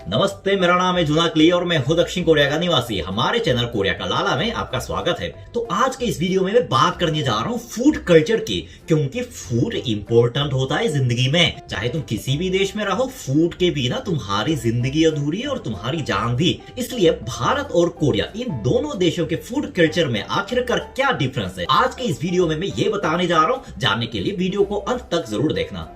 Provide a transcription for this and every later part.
नमस्ते, मेरा नाम है जुनाक ली और मैं हूं दक्षिण कोरिया का निवासी। हमारे चैनल कोरिया का लाला में आपका स्वागत है। तो आज के इस वीडियो में मैं बात करने जा रहा हूं फूड कल्चर की, क्योंकि फूड इंपॉर्टेंट होता है जिंदगी में। चाहे तुम किसी भी देश में रहो, फूड के बिना तुम्हारी जिंदगी अधूरी है और तुम्हारी जान भी। इसलिए भारत और कोरिया, इन दोनों देशों के फूड कल्चर में आखिरकार क्या डिफरेंस है, आज के इस वीडियो में मैं ये बताने जा रहा हूँ। जानने के लिए वीडियो को अंत तक जरूर देखना।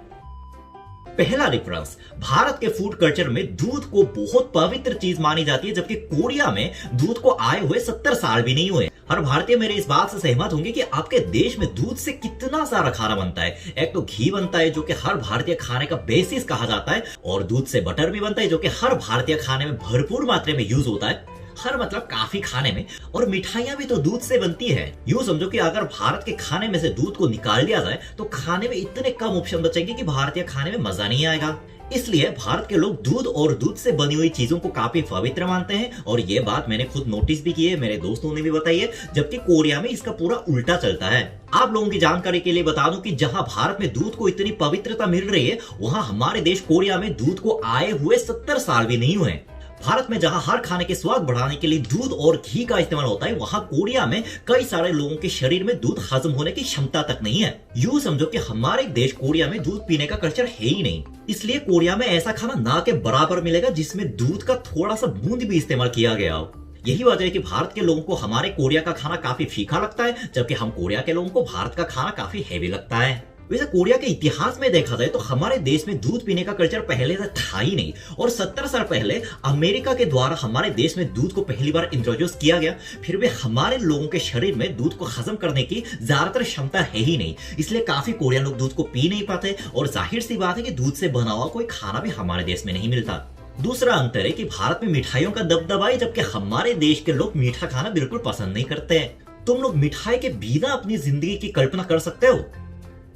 पहला डिफरेंस, भारत के फूड कल्चर में दूध को बहुत पवित्र चीज मानी जाती है, जबकि कोरिया में दूध को आए हुए 70 साल भी नहीं हुए। हर भारतीय मेरे इस बात से सहमत होंगे कि आपके देश में दूध से कितना सारा खाना बनता है। एक तो घी बनता है जो कि हर भारतीय खाने का बेसिस कहा जाता है, और दूध से बटर भी बनता है जो कि हर भारतीय खाने में भरपूर मात्रा में यूज होता है। हर मतलब काफी खाने में। और मिठाइयां भी तो दूध से बनती है। यूं समझो कि अगर भारत के खाने में से दूध को निकाल दिया जाए तो खाने में इतने कम ऑप्शन बचेंगे कि भारतीय खाने में मजा नहीं आएगा। इसलिए भारत के लोग दूध और दूध से बनी हुई चीजों को काफी पवित्र मानते हैं, और ये बात मैंने खुद नोटिस भी की है, मेरे दोस्तों ने भी बताई है। जबकि कोरिया में इसका पूरा उल्टा चलता है। आप लोगों की जानकारी के लिए बता दूं कि जहां भारत में दूध को इतनी पवित्रता मिल रही है, वहां हमारे देश कोरिया में दूध को आए हुए 70 साल भी नहीं हुए। भारत में जहां हर खाने के स्वाद बढ़ाने के लिए दूध और घी का इस्तेमाल होता है, वहां कोरिया में कई सारे लोगों के शरीर में दूध हजम होने की क्षमता तक नहीं है। यूं समझो कि हमारे देश कोरिया में दूध पीने का कल्चर है ही नहीं। इसलिए कोरिया में ऐसा खाना ना के बराबर मिलेगा जिसमें दूध का थोड़ा सा बूंद भी इस्तेमाल किया गया हो। यही वजह है कि भारत के लोगों को हमारे कोरिया का खाना काफी फीका लगता है, जबकि हम कोरिया के लोगों को भारत का खाना काफी हैवी लगता है। वैसे कोरिया के इतिहास में देखा जाए तो हमारे देश में दूध पीने का कल्चर पहले से था ही नहीं, और 70 साल पहले अमेरिका के द्वारा हमारे देश में दूध को पहली बार इंट्रोड्यूस किया गया। फिर भी हमारे लोगों के शरीर में दूध को हजम करने की ज्यादातर क्षमता है ही नहीं, इसलिए काफी कोरियन लोग दूध को पी नहीं पाते। और जाहिर सी बात है कि दूध से बना हुआ कोई खाना भी हमारे देश में नहीं मिलता। दूसरा अंतर है कि भारत में मिठाइयों का दबदबा है, जबकि हमारे देश के लोग मीठा खाना बिल्कुल पसंद नहीं करते हैं। तुम लोग मिठाई के बिना अपनी जिंदगी की कल्पना कर सकते हो?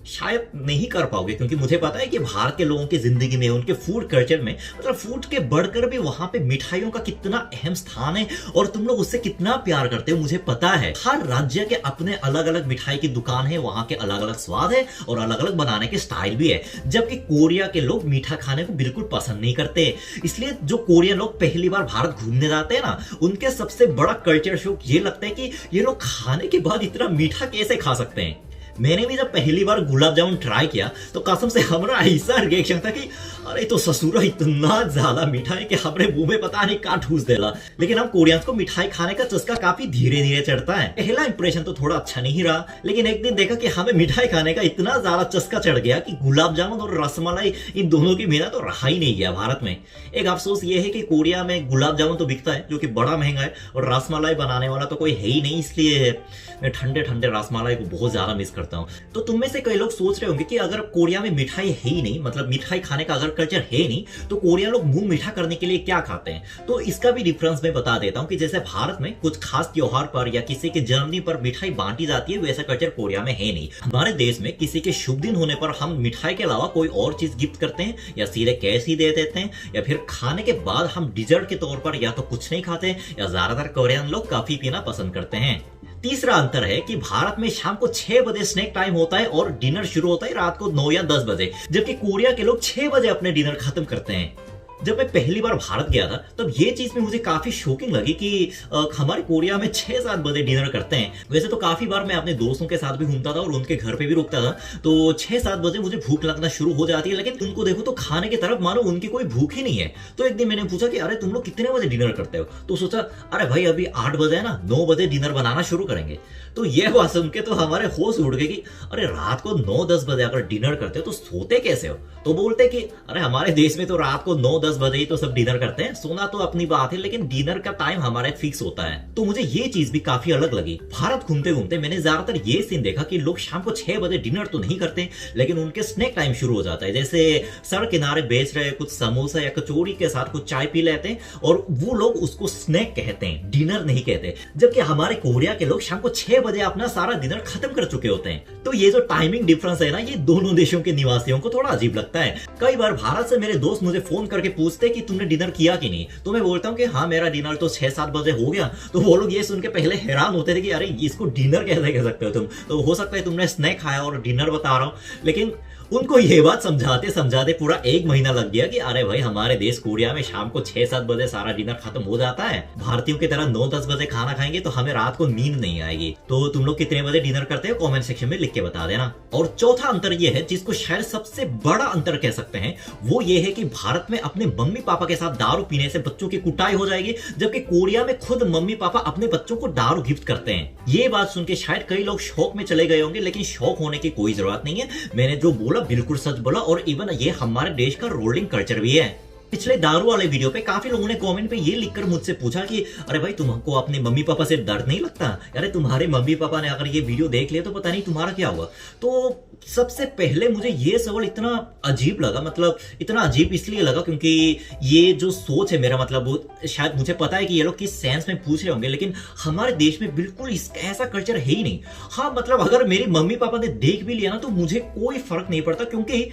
शायद नहीं कर पाओगे, क्योंकि मुझे पता है कि भारत के लोगों की जिंदगी में, उनके फूड कल्चर में, मतलब फूड के बढ़कर भी वहां पे मिठाइयों का कितना अहम स्थान है, और तुम लोग उससे कितना प्यार करते हो मुझे पता है। हर राज्य के अपने अलग अलग मिठाई की दुकान है, वहां के अलग अलग स्वाद है और अलग अलग बनाने के स्टाइल भी है। जबकि कोरिया के लोग मीठा खाने को बिल्कुल पसंद नहीं करते। इसलिए जो कोरियन लोग पहली बार भारत घूमने जाते हैं ना, उनके सबसे बड़ा कल्चर शॉक ये लगता है कि ये लोग खाने के बाद इतना मीठा कैसे खा सकते हैं। मैंने भी जब पहली बार गुलाब जामुन ट्राई किया तो कसम से हमारा ऐसा रिएक्शन था कि अरे तो ससुरा इतना ज्यादा मीठा है कि हमने मुंह में पता नहीं कहाँ ठूस देला। लेकिन हम कोरियंस को मिठाई खाने का चस्का काफी धीरे धीरे चढ़ता है। पहला इंप्रेशन तो थोड़ा अच्छा नहीं रहा, लेकिन एक दिन देखा कि हमें मिठाई खाने का इतना ज्यादा चस्का चढ़ गया कि गुलाब जामुन और रसमलाई, इन दोनों की बिना तो रहा ही नहीं गया भारत में। एक अफसोस ये है कि कोरिया में गुलाब जामुन तो बिकता है जो कि बड़ा महंगा है, और रसमलाई बनाने वाला तो कोई है ही नहीं, इसलिए मैं ठंडे ठंडे रसमलाई को बहुत ज्यादा मिस करता हूँ। तो तुम में से कई लोग सोच रहे होंगे कि अगर कोरिया में मिठाई है ही नहीं, मतलब मिठाई खाने का अगर कल्चर है ही नहीं, तो कोरिया लोग मुंह मीठा करने के लिए क्या खाते हैं। तो इसका भी डिफरेंस मैं बता देता हूँ कि जैसे भारत में कुछ खास त्योहार पर या किसी के जन्मदिन पर मिठाई बांटी जाती है, वैसा कल्चर कोरिया में है नहीं। हमारे देश में किसी के शुभ दिन होने पर हम मिठाई के अलावा कोई और चीज गिफ्ट करते हैं, या सीधे कैश ही दे देते हैं, या फिर खाने के बाद हम डिजर्ट के तौर पर या तो कुछ नहीं खाते, या ज्यादातर कोरियन लोग कॉफी पीना पसंद करते हैं। तीसरा अंतर है कि भारत में शाम को 6 बजे स्नैक टाइम होता है और डिनर शुरू होता है रात को 9 या 10 बजे, जबकि कोरिया के लोग 6 बजे अपने डिनर खत्म करते हैं। जब मैं पहली बार भारत गया था तब ये चीज में मुझे काफी शॉकिंग लगी कि हमारे कोरिया में 6-7 बजे डिनर करते हैं। वैसे तो काफी बार मैं अपने दोस्तों के साथ भी घूमता था और उनके घर पे भी रुकता था, तो 6-7 बजे मुझे भूख लगना शुरू हो जाती है, लेकिन उनको देखो तो खाने की तरफ मानो उनकी कोई भूख ही नहीं है। तो एक दिन मैंने पूछा कि अरे तुम लोग कितने बजे डिनर करते हो, तो सोचा अरे भाई अभी 8 बजे है ना, 9 बजे डिनर बनाना शुरू करेंगे। तो ये बात सुन के तो हमारे होश उड़ गए कि अरे रात को 9-10 बजे अगर डिनर करते हो तो सोते कैसे हो। तो बोलते कि अरे हमारे देश में तो रात को 9-10 बजे ही तो सब डिनर करते हैं, सोना तो अपनी बात है, लेकिन डिनर का टाइम हमारे फिक्स होता है। तो मुझे ये चीज भी काफी अलग लगी। भारत घूमते घूमते मैंने ज्यादातर ये सीन देखा कि लोग शाम को 6 बजे डिनर तो नहीं करते, लेकिन उनके स्नैक टाइम शुरू हो जाता है। जैसे सड़क किनारे बेच रहे कुछ समोसा या कचौड़ी के साथ कुछ चाय पी लेते हैं, और वो लोग उसको स्नैक कहते हैं, डिनर नहीं कहते। जबकि हमारे कोरिया के लोग शाम को 6 बजे अपना सारा डिनर खत्म कर चुके होते हैं। तो ये जो टाइमिंग डिफरेंस है ना, ये दोनों देशों के निवासियों को थोड़ा अजीब लगता है। कई बार भारत से मेरे दोस्त मुझे फोन करके पूछते कि तुमने डिनर किया कि नहीं, तो मैं बोलता हूँ कि हाँ मेरा डिनर तो 6-7 बजे हो गया। तो वो लोग ये सुन के पहले हैरान होते थे कि अरे इसको डिनर कैसे कह सकते हो तुम, तो हो सकता है तुमने स्नैक खाया और डिनर बता रहा हूँ। लेकिन उनको ये बात समझाते समझाते पूरा 1 महीना लग गया कि अरे भाई हमारे देश कोरिया में शाम को 6-7 बजे सारा डिनर खत्म हो जाता है, भारतीयों की तरह 9-10 बजे खाना खाएंगे तो हमें रात को नींद नहीं आएगी। तो तुम लोग कितने बजे डिनर करते हो कमेंट सेक्शन में लिख के बता देना। और चौथा अंतर ये है, जिसको शायद सबसे बड़ा अंतर कह सकते हैं, वो ये है कि भारत में अपने मम्मी पापा के साथ दारू पीने से बच्चों की कुटाई हो जाएगी, जबकि कोरिया में खुद मम्मी पापा अपने बच्चों को दारू गिफ्ट करते हैं। ये बात सुन के शायद कई लोग शौक में चले गए होंगे, लेकिन शौक होने की कोई जरूरत नहीं है। मैंने जो बोला बिल्कुल सच बोला, और इवन ये हमारे देश का रोलिंग कल्चर भी है। पिछले दारू वाले वीडियो पे काफी लोगों ने कमेंट पे ये लिखकर मुझसे पूछा कि अरे भाई तुमको अपने मम्मी पापा से डर नहीं लगता? अरे तुम्हारे मम्मी पापा ने अगर ये वीडियो देख लिया तो पता नहीं तुम्हारा क्या हुआ। तो सबसे पहले मुझे ये सवाल इतना अजीब लगा, मतलब इतना अजीब इसलिए लगा क्योंकि ये जो सोच है मेरा, मतलब शायद मुझे पता है कि ये लोग किस सेंस में पूछ रहे होंगे, लेकिन हमारे देश में बिल्कुल ऐसा कल्चर है ही नहीं। हाँ मतलब अगर मेरे मम्मी पापा ने देख भी लिया ना तो मुझे कोई फर्क नहीं पड़ता, क्योंकि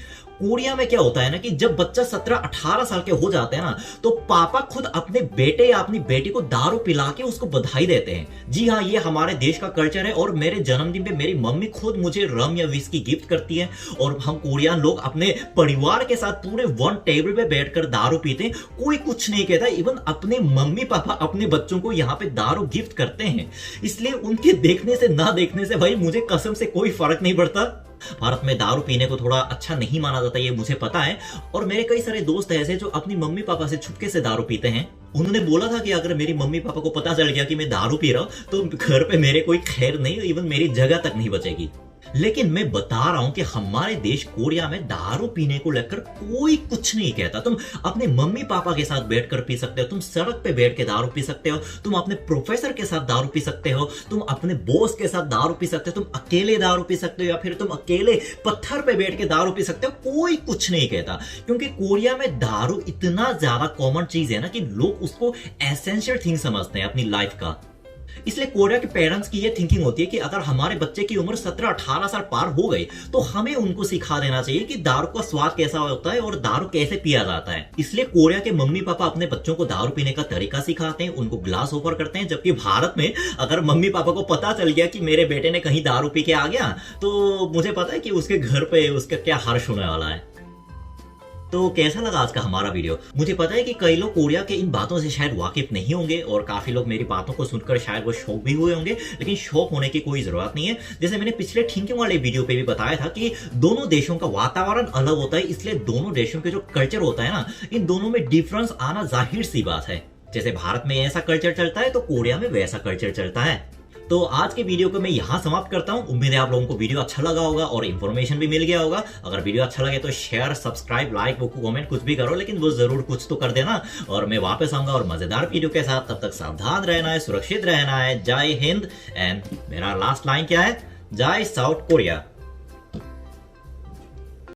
कोरिया में क्या होता है ना कि जब बच्चा 17-18 साल के हो जाते हैं ना तो पापा खुद अपने बेटे या अपनी बेटी को दारू पिला के उसको बधाई देते हैं। जी हाँ, ये हमारे देश का कल्चर है। और मेरे जन्मदिन पे मेरी मम्मी खुद मुझे रम या विस्की गिफ्ट करती है, और हम कोरियन लोग अपने परिवार के साथ पूरे वन टेबल पे बैठकर दारू पीते हैं, कोई कुछ नहीं कहता। इवन अपने मम्मी पापा अपने बच्चों को यहाँ पे दारू गिफ्ट करते हैं, इसलिए उनके देखने से ना देखने से भाई मुझे कसम से कोई फर्क नहीं पड़ता। भारत में दारू पीने को थोड़ा अच्छा नहीं माना जाता, ये मुझे पता है। और मेरे कई सारे दोस्त ऐसे जो अपनी मम्मी पापा से छुपके से दारू पीते हैं। उन्होंने बोला था कि अगर मेरी मम्मी पापा को पता चल गया कि मैं दारू पी रहा हूं तो घर पे मेरे कोई खैर नहीं, इवन मेरी जगह तक नहीं बचेगी। लेकिन मैं बता रहा हूं कि हमारे देश कोरिया में दारू पीने को लेकर कोई कुछ नहीं कहता। तुम अपने मम्मी पापा के साथ बैठकर पी सकते हो, तुम सड़क पे बैठ के दारू पी सकते हो, तुम अपने प्रोफेसर के साथ दारू पी सकते हो, तुम अपने बॉस के साथ दारू पी सकते हो, तुम अकेले दारू पी सकते हो, या फिर तुम अकेले पत्थर पे बैठ के दारू पी सकते हो, कोई कुछ नहीं कहता। क्योंकि कोरिया में दारू इतना ज्यादा कॉमन चीज है ना कि लोग उसको एसेंशियल थिंग समझते हैं अपनी लाइफ का। इसलिए कोरिया के पेरेंट्स की ये थिंकिंग होती है कि अगर हमारे बच्चे की उम्र 17-18 साल पार हो गई तो हमें उनको सिखा देना चाहिए कि दारू का स्वाद कैसा होता है और दारू कैसे पिया जाता है। इसलिए कोरिया के मम्मी पापा अपने बच्चों को दारू पीने का तरीका सिखाते हैं, उनको ग्लास ऑफर करते हैं। जबकि भारत में अगर मम्मी पापा को पता चल गया कि मेरे बेटे ने कहीं दारू पी के आ गया तो मुझे पता है कि उसके घर पे उसका क्या हर्ष होने वाला है। तो कैसा लगा आज का हमारा वीडियो? मुझे पता है कि कई लोग कोरिया के इन बातों से शायद वाकिफ नहीं होंगे, और काफी लोग मेरी बातों को सुनकर शायद वो शौक भी हुए होंगे, लेकिन शौक होने की कोई जरूरत नहीं है। जैसे मैंने पिछले थिंकिंग वाले वीडियो पे भी बताया था कि दोनों देशों का वातावरण अलग होता है, इसलिए दोनों देशों के जो कल्चर होता है ना, इन दोनों में डिफरेंस आना जाहिर सी बात है। जैसे भारत में ऐसा कल्चर चलता है तो कोरिया में वैसा कल्चर चलता है। तो आज के वीडियो को मैं यहां समाप्त करता हूं। उम्मीद है आप लोगों को वीडियो अच्छा लगा होगा और इन्फॉर्मेशन भी मिल गया होगा। अगर वीडियो अच्छा लगे तो शेयर, सब्सक्राइब, लाइक, वो कमेंट कुछ भी करो, लेकिन वो जरूर कुछ तो कर देना। और मैं वापस आऊंगा और मजेदार वीडियो के साथ। तब तक सावधान रहना है, सुरक्षित रहना है। जय हिंद। एंड मेरा लास्ट लाइन क्या है? जय साउथ कोरिया।